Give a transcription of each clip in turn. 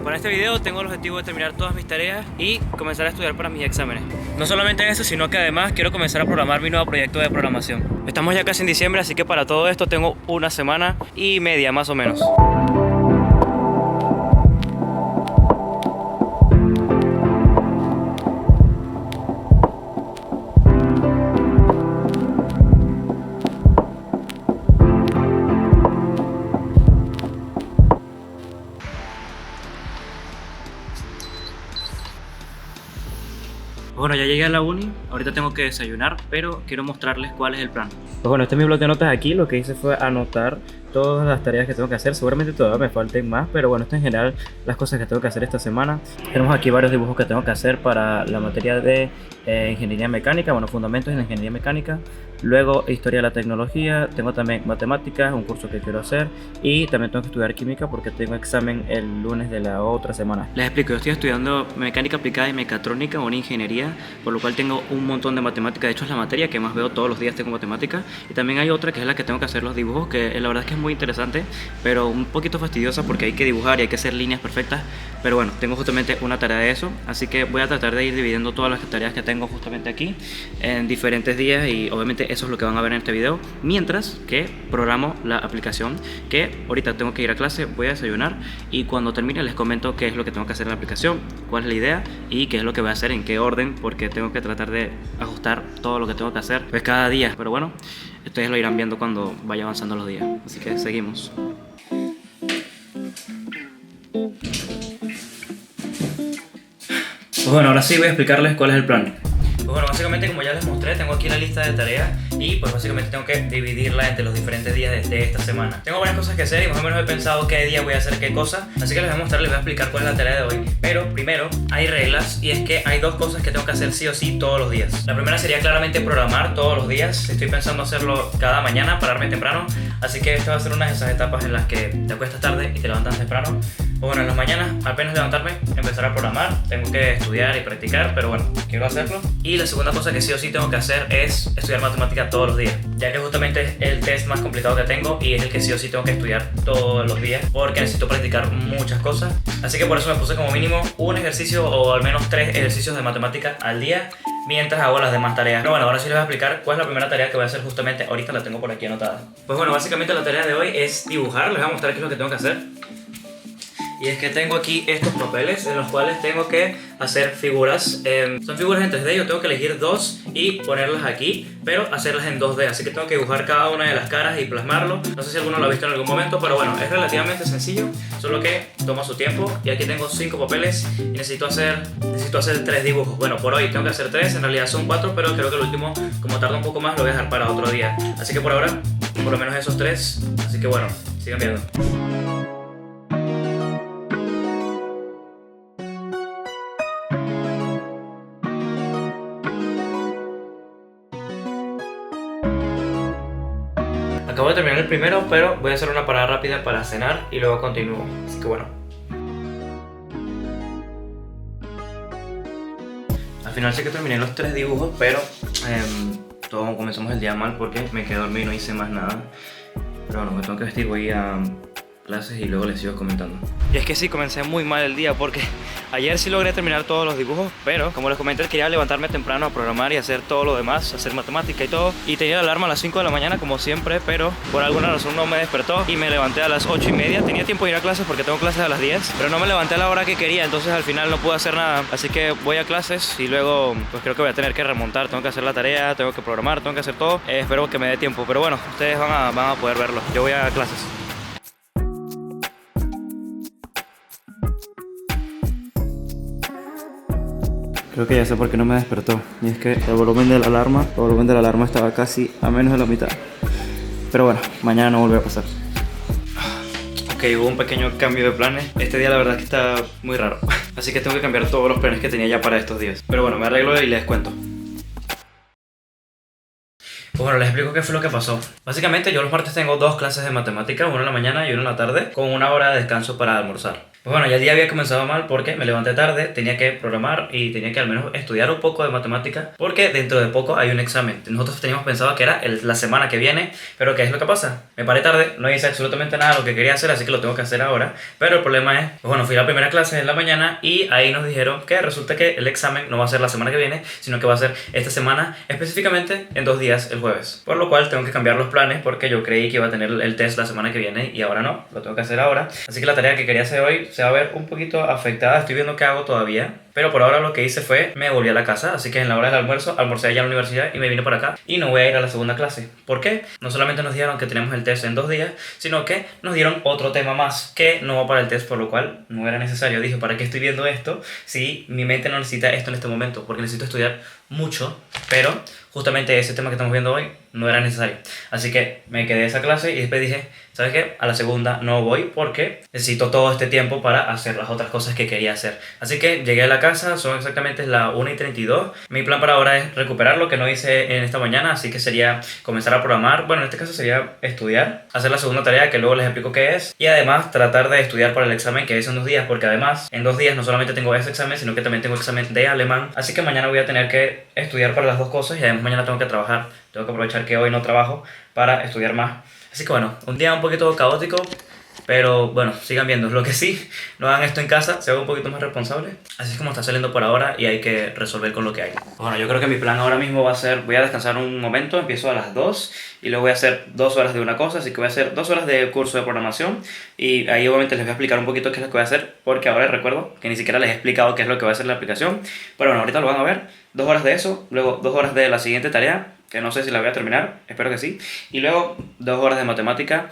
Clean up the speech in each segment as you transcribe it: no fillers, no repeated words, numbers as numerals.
Para este video tengo el objetivo de terminar todas mis tareas y comenzar a estudiar para mis exámenes. No solamente eso, sino que además quiero comenzar a programar mi nuevo proyecto de programación. Estamos ya casi en diciembre, así que para todo esto tengo una semana y media más o menos. Bueno, ya llegué a la uni, ahorita tengo que desayunar, pero quiero mostrarles cuál es el plan. Pues bueno, este es mi bloc de notas aquí, lo que hice fue anotar todas las tareas que tengo que hacer. Seguramente todavía me falten más, pero bueno, esto en general las cosas que tengo que hacer esta semana. Tenemos aquí varios dibujos que tengo que hacer para la materia de ingeniería mecánica, bueno, fundamentos en la ingeniería mecánica. Luego historia de la tecnología, tengo también matemáticas, un curso que quiero hacer, y también tengo que estudiar química porque tengo examen el lunes de la otra semana. Les explico, yo estoy estudiando mecánica aplicada y mecatrónica, una ingeniería, por lo cual tengo un montón de matemática. De hecho es la materia que más veo todos los días, tengo matemática. Y también hay otra que es la que tengo que hacer los dibujos, que la verdad es que es muy interesante, pero un poquito fastidiosa porque hay que dibujar y hay que hacer líneas perfectas. Pero bueno, tengo justamente una tarea de eso, así que voy a tratar de ir dividiendo todas las tareas que tengo justamente aquí en diferentes días, y obviamente eso es lo que van a ver en este video, mientras que programo la aplicación, que ahorita tengo que ir a clase, voy a desayunar y cuando termine les comento qué es lo que tengo que hacer en la aplicación, cuál es la idea y qué es lo que voy a hacer, en qué orden, porque tengo que tratar de ajustar todo lo que tengo que hacer pues cada día. Pero bueno, ustedes lo irán viendo cuando vaya avanzando los días, así que seguimos. Pues bueno, ahora sí voy a explicarles cuál es el plan. Pues bueno, básicamente como ya les mostré, tengo aquí la lista de tareas y pues básicamente tengo que dividirla entre los diferentes días de esta semana. Tengo varias cosas que hacer y más o menos he pensado qué día voy a hacer qué cosa, así que les voy a mostrar, les voy a explicar cuál es la tarea de hoy. Pero primero hay reglas, y es que hay dos cosas que tengo que hacer sí o sí todos los días. La primera sería claramente programar todos los días. Estoy pensando hacerlo cada mañana, pararme temprano, así que esta va a ser una de esas etapas en las que te acuestas tarde y te levantas temprano. Pues bueno, en las mañanas, apenas levantarme, empezar a programar. Tengo que estudiar y practicar, pero bueno, quiero hacerlo. Y la segunda cosa que sí o sí tengo que hacer es estudiar matemática todos los días, ya que justamente es el test más complicado que tengo y es el que sí o sí tengo que estudiar todos los días, porque necesito practicar muchas cosas. Así que por eso me puse como mínimo un ejercicio o al menos 3 ejercicios de matemática al día mientras hago las demás tareas. Pero bueno, ahora sí les voy a explicar cuál es la primera tarea que voy a hacer justamente ahorita, la tengo por aquí anotada. Pues bueno, básicamente la tarea de hoy es dibujar. Les voy a mostrar qué es lo que tengo que hacer. Y es que tengo aquí estos papeles en los cuales tengo que hacer figuras. Son figuras en 3D, yo tengo que elegir dos y ponerlas aquí, pero hacerlas en 2D. Así que tengo que dibujar cada una de las caras y plasmarlo. No sé si alguno lo ha visto en algún momento, pero bueno, es relativamente sencillo, solo que toma su tiempo. Y aquí tengo 5 papeles y necesito hacer 3 dibujos. Bueno, por hoy tengo que hacer 3, en realidad son 4, pero creo que el último, como tarda un poco más, lo voy a dejar para otro día. Así que por ahora, por lo menos esos 3. Así que bueno, sigan viendo. Acabo de terminar el primero, pero voy a hacer una parada rápida para cenar y luego continúo. Así que bueno. Al final sé que terminé los 3 dibujos, pero todos comenzamos el día mal porque me quedé dormido y no hice más nada. Pero bueno, me tengo que vestir, voy a clases y luego les sigo comentando. Y es que sí, comencé muy mal el día porque ayer sí logré terminar todos los dibujos, pero como les comenté, quería levantarme temprano a programar y hacer todo lo demás, hacer matemática y todo, y tenía la alarma a las 5 de la mañana como siempre, pero por alguna razón no me despertó y me levanté a las 8:30. Tenía tiempo de ir a clases porque tengo clases a las 10, pero no me levanté a la hora que quería, entonces al final no pude hacer nada. Así que voy a clases y luego pues creo que voy a tener que remontar. Tengo que hacer la tarea, tengo que programar, tengo que hacer todo. Espero que me dé tiempo, pero bueno, ustedes van a poder verlo. Yo voy a clases. Creo que ya sé por qué no me despertó. Y es que el volumen de la alarma estaba casi a menos de la mitad. Pero bueno, mañana no volverá a pasar. Ok, hubo un pequeño cambio de planes. Este día la verdad es que está muy raro. Así que tengo que cambiar todos los planes que tenía ya para estos días. Pero bueno, me arreglo y les cuento. Pues bueno, les explico qué fue lo que pasó. Básicamente yo los martes tengo 2 clases de matemática, una en la mañana y una en la tarde, con 1 hora de descanso para almorzar. Pues bueno, ya el día había comenzado mal porque me levanté tarde, tenía que programar y tenía que al menos estudiar un poco de matemática porque dentro de poco hay un examen. Nosotros teníamos pensado que era la semana que viene, pero ¿qué es lo que pasa? Me paré tarde, no hice absolutamente nada de lo que quería hacer, así que lo tengo que hacer ahora. Pero el problema es, pues bueno, fui a la primera clase en la mañana y ahí nos dijeron que resulta que el examen no va a ser la semana que viene, sino que va a ser esta semana, específicamente en 2 días, el jueves. Por lo cual tengo que cambiar los planes porque yo creí que iba a tener el test la semana que viene y ahora no, lo tengo que hacer ahora. Así que la tarea que quería hacer hoy se va a ver un poquito afectada, estoy viendo qué hago todavía. Pero por ahora lo que hice fue, me volví a la casa, así que en la hora del almuerzo, almorcé allá en la universidad y me vine para acá y no voy a ir a la segunda clase. ¿Por qué? No solamente nos dijeron que tenemos el test en 2 días, sino que nos dieron otro tema más que no va para el test, por lo cual no era necesario. Dije, ¿para qué estoy viendo esto si mi mente no necesita esto en este momento? Porque necesito estudiar mucho, pero justamente ese tema que estamos viendo hoy no era necesario. Así que me quedé esa clase y después dije, ¿sabes qué? A la segunda no voy porque necesito todo este tiempo para hacer las otras cosas que quería hacer. Así que llegué a la casa, son exactamente las 1:32. Mi plan para ahora es recuperar lo que no hice en esta mañana, así que sería comenzar a programar. Bueno, en este caso sería estudiar, hacer la segunda tarea que luego les explico qué es y además tratar de estudiar para el examen que es en 2 días, porque además en 2 días no solamente tengo ese examen, sino que también tengo examen de alemán. Así que mañana voy a tener que estudiar para las dos cosas y además mañana tengo que trabajar. Tengo que aprovechar que hoy no trabajo para estudiar más. Así que bueno, un día un poquito caótico, pero bueno, sigan viendo. Lo que sí, no hagan esto en casa, se hagan un poquito más responsables. Así es como está saliendo por ahora y hay que resolver con lo que hay. Bueno, yo creo que mi plan ahora mismo va a ser, voy a descansar un momento, empiezo a las 2 y luego voy a hacer 2 horas de una cosa, así que voy a hacer 2 horas de curso de programación y ahí obviamente les voy a explicar un poquito qué es lo que voy a hacer, porque ahora recuerdo que ni siquiera les he explicado qué es lo que va a hacer la aplicación. Pero bueno, ahorita lo van a ver, 2 horas de eso, luego 2 horas de la siguiente tarea, que no sé si la voy a terminar, espero que sí, y luego 2 horas de matemática,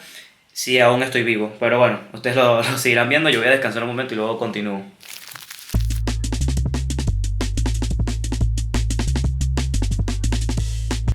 si aún estoy vivo. Pero bueno, ustedes lo seguirán viendo, yo voy a descansar un momento y luego continúo.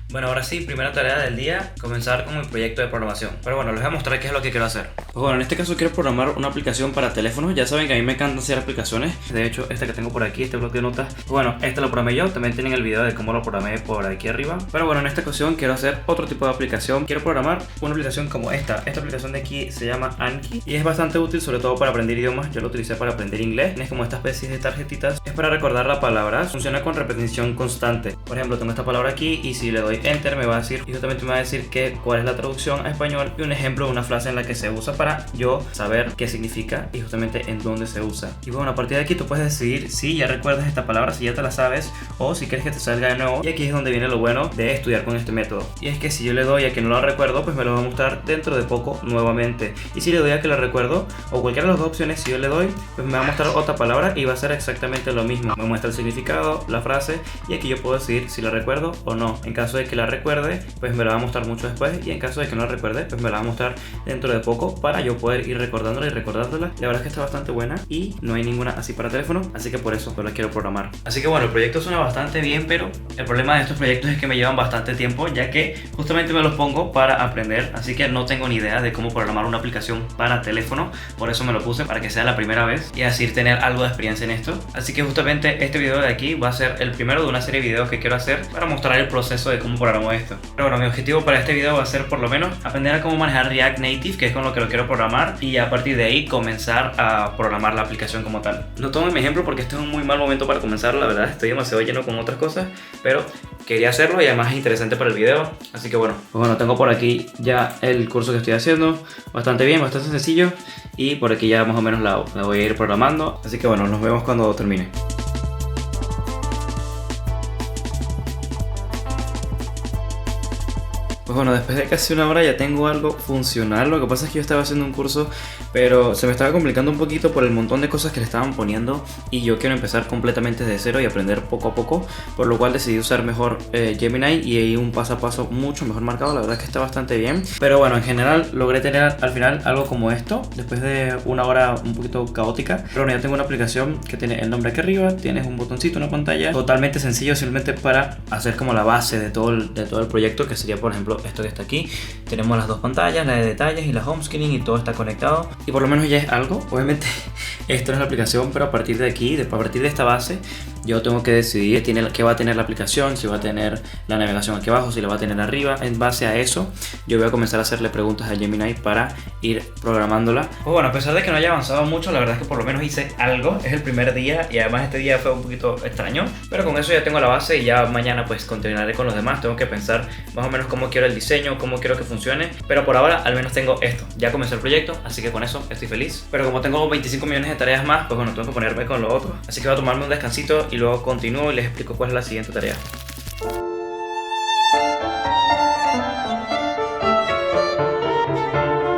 Bueno, ahora sí, primera tarea del día, comenzar con mi proyecto de programación. Pero bueno, les voy a mostrar qué es lo que quiero hacer. Pues bueno, en este caso quiero programar una aplicación para teléfonos. Ya saben que a mí me encanta hacer aplicaciones. De hecho, esta que tengo por aquí, este bloque de notas, pues bueno, este lo programé yo. También tienen el video de cómo lo programé por aquí arriba. Pero bueno, en esta ocasión quiero hacer otro tipo de aplicación. Quiero programar una aplicación como esta. Esta aplicación de aquí se llama Anki y es bastante útil, sobre todo para aprender idiomas. Yo lo utilicé para aprender inglés. Es como esta especie de tarjetitas. Es para recordar la palabra. Funciona con repetición constante. Por ejemplo, tengo esta palabra aquí y si le doy Enter me va a decir, y justamente me va a decir cuál es la traducción a español y un ejemplo de una frase en la que se usa para yo saber qué significa y justamente en dónde se usa. Y bueno, a partir de aquí tú puedes decidir si ya recuerdas esta palabra, si ya te la sabes o si quieres que te salga de nuevo. Y aquí es donde viene lo bueno de estudiar con este método. Y es que si yo le doy a que no lo recuerdo, pues me lo va a mostrar dentro de poco nuevamente. Y si le doy a que lo recuerdo o cualquiera de las dos opciones, si yo le doy, pues me va a mostrar otra palabra y va a ser exactamente lo mismo. Me muestra el significado, la frase y aquí yo puedo decidir si la recuerdo o no. En caso de que la recuerde, pues me la va a mostrar mucho después y en caso de que no la recuerde, pues me la va a mostrar dentro de poco para yo poder ir recordándola y recordándola. La verdad es que está bastante buena y no hay ninguna así para teléfono, así que por eso pues la quiero programar. Así que bueno, el proyecto suena bastante bien, pero el problema de estos proyectos es que me llevan bastante tiempo, ya que justamente me los pongo para aprender, así que no tengo ni idea de cómo programar una aplicación para teléfono. Por eso me lo puse, para que sea la primera vez y así tener algo de experiencia en esto. Así que justamente este video de aquí va a ser el primero de una serie de videos que quiero hacer para mostrar el proceso de cómo programo esto. Pero bueno, mi objetivo para este video va a ser por lo menos aprender a cómo manejar React Native, que es con lo que lo quiero programar, y a partir de ahí comenzar a programar la aplicación como tal. No tomo mi ejemplo porque este es un muy mal momento para comenzar, la verdad estoy demasiado lleno con otras cosas, pero quería hacerlo y además es interesante para el video, así que bueno. Pues bueno, tengo por aquí ya el curso que estoy haciendo, bastante bien, bastante sencillo, y por aquí ya más o menos la voy a ir programando, así que bueno, nos vemos cuando termine. Pues bueno, después de casi una hora ya tengo algo funcional. Lo que pasa es que yo estaba haciendo un curso, pero se me estaba complicando un poquito por el montón de cosas que le estaban poniendo y yo quiero empezar completamente desde cero y aprender poco a poco, por lo cual decidí usar mejor Gemini y ahí un paso a paso mucho mejor marcado. La verdad es que está bastante bien, pero bueno, en general logré tener al final algo como esto después de una hora un poquito caótica. Pero bueno, ya tengo una aplicación que tiene el nombre aquí arriba, tienes un botoncito, una pantalla totalmente sencillo, simplemente para hacer como la base de todo el proyecto, que sería por ejemplo ejemplo esto que está aquí. Tenemos las dos pantallas, la de detalles y la home screen, y todo está conectado. Y por lo menos ya es algo. Obviamente esto no es la aplicación, pero a partir de aquí, a partir de esta base, yo tengo que decidir qué va a tener la aplicación, si va a tener la navegación aquí abajo, si la va a tener arriba. En base a eso, yo voy a comenzar a hacerle preguntas a Gemini para ir programándola. Pues bueno, a pesar de que no haya avanzado mucho, la verdad es que por lo menos hice algo. Es el primer día y además este día fue un poquito extraño, pero con eso ya tengo la base y ya mañana pues continuaré con los demás. Tengo que pensar más o menos cómo quiero el diseño, cómo quiero que funcione, pero por ahora al menos tengo esto. Ya comencé el proyecto, así que con eso estoy feliz. Pero como tengo 25 millones de tareas más, pues bueno, tengo que ponerme con lo otro. Así que voy a tomarme un descansito y luego continúo y les explico cuál es la siguiente tarea.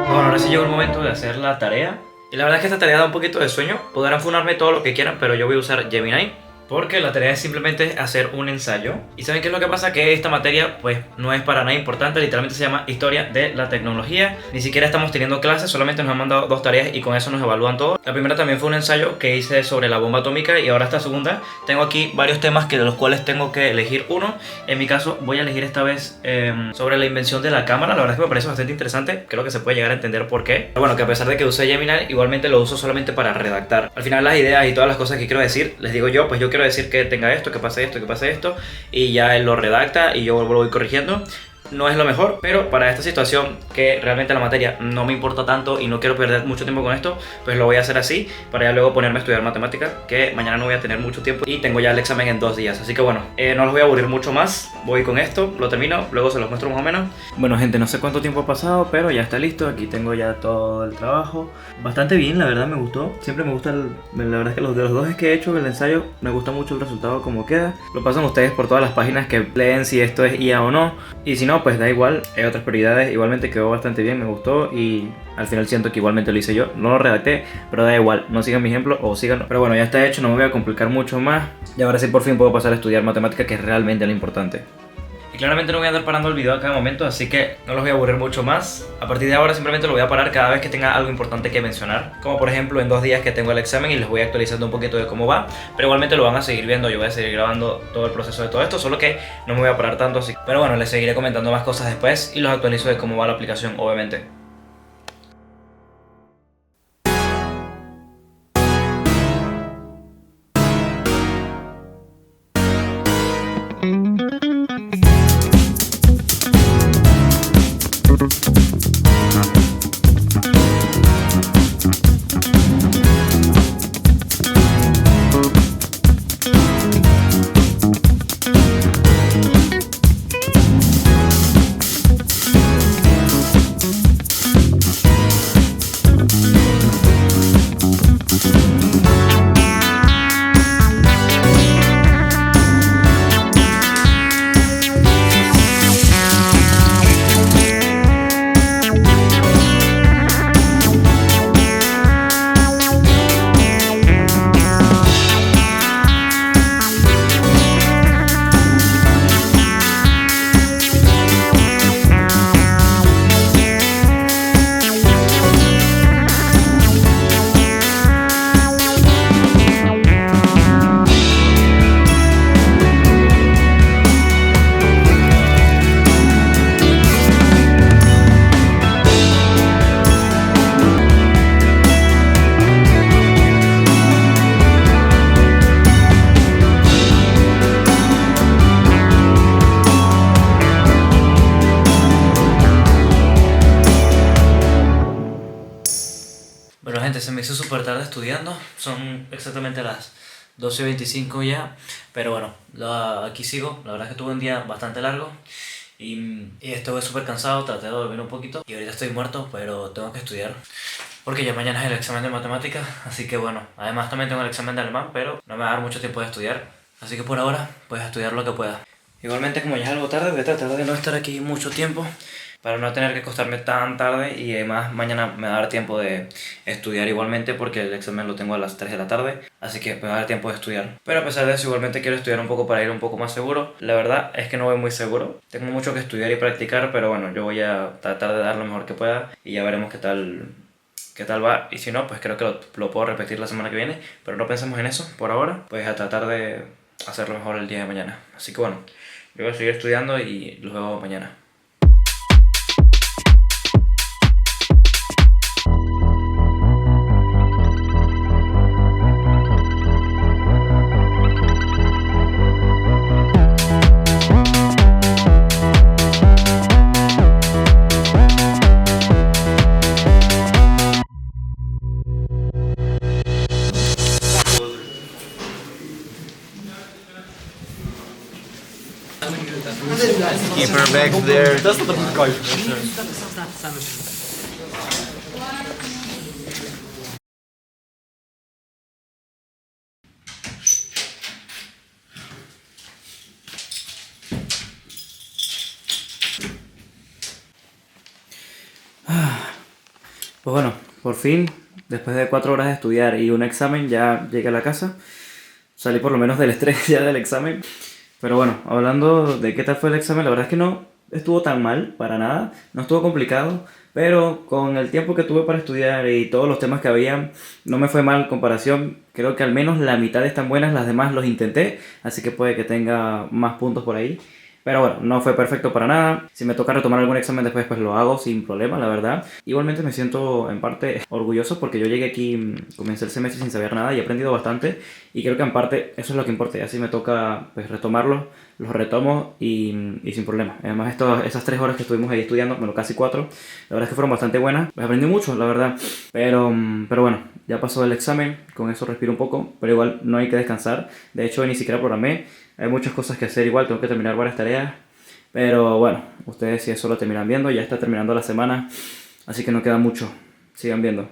Bueno, ahora sí llegó el momento de hacer la tarea. Y la verdad es que esta tarea da un poquito de sueño. Podrán funarme todo lo que quieran, pero yo voy a usar Gemini, porque la tarea es simplemente hacer un ensayo. ¿Y saben qué es lo que pasa? Que esta materia pues no es para nada importante. Literalmente se llama Historia de la Tecnología. Ni siquiera estamos teniendo clases, solamente nos han mandado 2 tareas y con eso nos evalúan todo. La primera también fue un ensayo que hice sobre la bomba atómica, y ahora esta segunda tengo aquí varios temas de los cuales tengo que elegir uno. En mi caso voy a elegir esta vez sobre la invención de la cámara. La verdad es que me parece bastante interesante. Creo que se puede llegar a entender por qué. Pero bueno, que a pesar de que usé Gemini, igualmente lo uso solamente para redactar. Al final las ideas y todas las cosas que quiero decir, les digo yo, pues yo quiero decir que tenga esto, que pase esto, que pase esto, y ya él lo redacta y yo lo voy corrigiendo. No es lo mejor, pero para esta situación que realmente la materia no me importa tanto y no quiero perder mucho tiempo con esto, pues lo voy a hacer así para ya luego ponerme a estudiar matemática, que mañana no voy a tener mucho tiempo y tengo ya el examen en 2 días. Así que bueno, no los voy a aburrir mucho más. Voy con esto, lo termino, luego se los muestro más o menos. Bueno gente, no sé cuánto tiempo ha pasado, pero ya está listo. Aquí tengo ya todo el trabajo. Bastante bien, la verdad me gustó. Siempre me gusta la verdad es que de los 2 que he hecho el ensayo, me gusta mucho el resultado como queda. Lo pasan ustedes por todas las páginas que leen si esto es IA o no. Y si no, pues da igual, hay otras prioridades. Igualmente quedó bastante bien, me gustó, y al final siento que igualmente lo hice yo. No lo redacté, pero da igual, no sigan mi ejemplo o síganlo. Pero bueno, ya está hecho, no me voy a complicar mucho más. Y ahora sí por fin puedo pasar a estudiar matemática, que es realmente lo importante. Y claramente no voy a andar parando el video a cada momento, así que no los voy a aburrir mucho más. A partir de ahora simplemente lo voy a parar cada vez que tenga algo importante que mencionar. Como por ejemplo en 2 días que tengo el examen y les voy actualizando un poquito de cómo va. Pero igualmente lo van a seguir viendo, yo voy a seguir grabando todo el proceso de todo esto, solo que no me voy a parar tanto así. Pero bueno, les seguiré comentando más cosas después y los actualizo de cómo va la aplicación, obviamente. Bueno gente, se me hizo súper tarde estudiando, son exactamente las 12:25 ya, pero bueno, aquí sigo. La verdad es que tuve un día bastante largo y estuve súper cansado, traté de dormir un poquito y ahorita estoy muerto, pero tengo que estudiar porque ya mañana es el examen de matemáticas, así que bueno, además también tengo el examen de alemán, pero no me va a dar mucho tiempo de estudiar, así que por ahora pues a estudiar lo que pueda. Igualmente, como ya es algo tarde, voy a tratar de no estar aquí mucho tiempo para no tener que acostarme tan tarde, y además mañana me va a dar tiempo de estudiar igualmente porque el examen lo tengo a las 3 de la tarde, así que me va a dar tiempo de estudiar. Pero a pesar de eso igualmente quiero estudiar un poco para ir un poco más seguro. La verdad es que no voy muy seguro, tengo mucho que estudiar y practicar, pero bueno, yo voy a tratar de dar lo mejor que pueda y ya veremos qué tal va, y si no, pues creo que lo puedo repetir la semana que viene, pero no pensemos en eso por ahora, pues a tratar de hacerlo mejor el día de mañana. Así que bueno, yo voy a seguir estudiando y los veo mañana. Keep her back there. Pues bueno, por fin, después de 4 horas de estudiar y un examen, ya llegué a la casa. Salí por lo menos del estrés ya del examen. Pero bueno, hablando de qué tal fue el examen, la verdad es que no estuvo tan mal, para nada. No estuvo complicado, pero con el tiempo que tuve para estudiar y todos los temas que había, no me fue mal en comparación. Creo que al menos la mitad están buenas, las demás los intenté, así que puede que tenga más puntos por ahí. Pero bueno, no fue perfecto para nada. Si me toca retomar algún examen después, pues lo hago sin problema, la verdad. Igualmente me siento en parte orgulloso porque yo llegué aquí, comencé el semestre sin saber nada y he aprendido bastante. Y creo que en parte eso es lo que importa. Y así me toca pues retomarlos, los retomo y sin problema. Además esas 3 horas que estuvimos ahí estudiando, bueno casi 4, la verdad es que fueron bastante buenas. Pues aprendí mucho, la verdad. Pero bueno, ya pasó el examen, con eso respiro un poco. Pero igual no hay que descansar. De hecho hoy ni siquiera programé. Hay muchas cosas que hacer igual, tengo que terminar varias tareas. Pero bueno, ustedes si eso lo terminan viendo, ya está terminando la semana. Así que no queda mucho. Sigan viendo.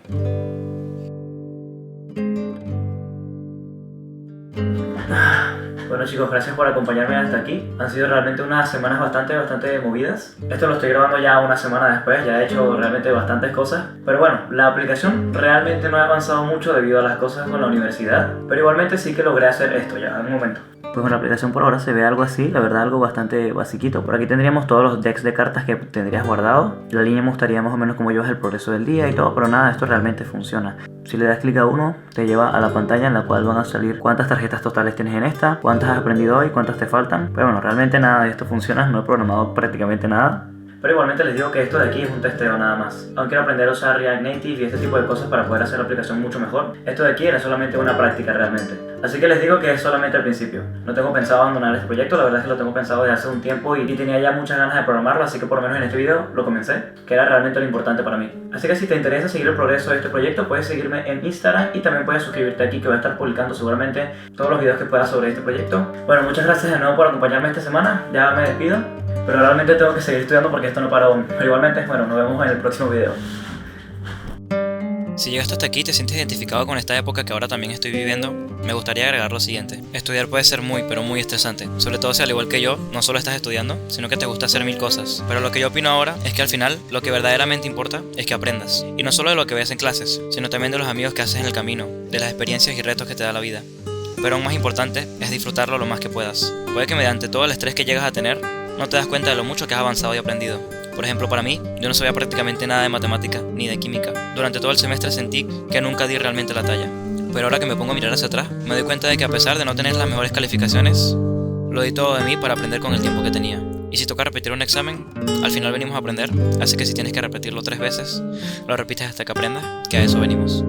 Bueno chicos, gracias por acompañarme hasta aquí. Han sido realmente unas semanas bastante movidas. Esto lo estoy grabando ya una semana después, ya he hecho realmente bastantes cosas. Pero bueno, la aplicación realmente no ha avanzado mucho debido a las cosas con la universidad. Pero igualmente sí que logré hacer esto ya, en un momento. Pues con la aplicación por ahora se ve algo así, la verdad algo bastante basiquito. Por aquí tendríamos todos los decks de cartas que tendrías guardado. La línea mostraría más o menos cómo llevas el progreso del día y todo, pero nada, esto realmente funciona. Si le das clic a uno, te lleva a la pantalla en la cual van a salir cuántas tarjetas totales tienes en esta, cuántas has aprendido hoy, cuántas te faltan. Pero bueno, realmente nada de esto funciona, no he programado prácticamente nada. Pero igualmente les digo que esto de aquí es un testeo nada más. Aún quiero aprender a usar React Native y este tipo de cosas para poder hacer la aplicación mucho mejor. Esto de aquí era solamente una práctica realmente. Así que les digo que es solamente al principio. No tengo pensado abandonar este proyecto, la verdad es que lo tengo pensado desde hace un tiempo y tenía ya muchas ganas de programarlo, así que por lo menos en este video lo comencé, que era realmente lo importante para mí. Así que si te interesa seguir el progreso de este proyecto, puedes seguirme en Instagram y también puedes suscribirte aquí, que voy a estar publicando seguramente todos los videos que pueda sobre este proyecto. Bueno, muchas gracias de nuevo por acompañarme esta semana, ya me despido. Pero realmente tengo que seguir estudiando porque esto no para aún. Pero igualmente, bueno, nos vemos en el próximo video. Si llegaste hasta aquí y te sientes identificado con esta época que ahora también estoy viviendo, me gustaría agregar lo siguiente. Estudiar puede ser muy, pero muy estresante. Sobre todo si al igual que yo, no solo estás estudiando, sino que te gusta hacer 1000 cosas. Pero lo que yo opino ahora es que al final, lo que verdaderamente importa es que aprendas. Y no solo de lo que ves en clases, sino también de los amigos que haces en el camino, de las experiencias y retos que te da la vida. Pero aún más importante es disfrutarlo lo más que puedas. Puede que mediante todo el estrés que llegas a tener, no te das cuenta de lo mucho que has avanzado y aprendido. Por ejemplo, para mí, yo no sabía prácticamente nada de matemática ni de química. Durante todo el semestre sentí que nunca di realmente la talla. Pero ahora que me pongo a mirar hacia atrás, me doy cuenta de que a pesar de no tener las mejores calificaciones, lo di todo de mí para aprender con el tiempo que tenía. Y si toca repetir un examen, al final venimos a aprender, así que si tienes que repetirlo 3 veces, lo repites hasta que aprendas, que a eso venimos.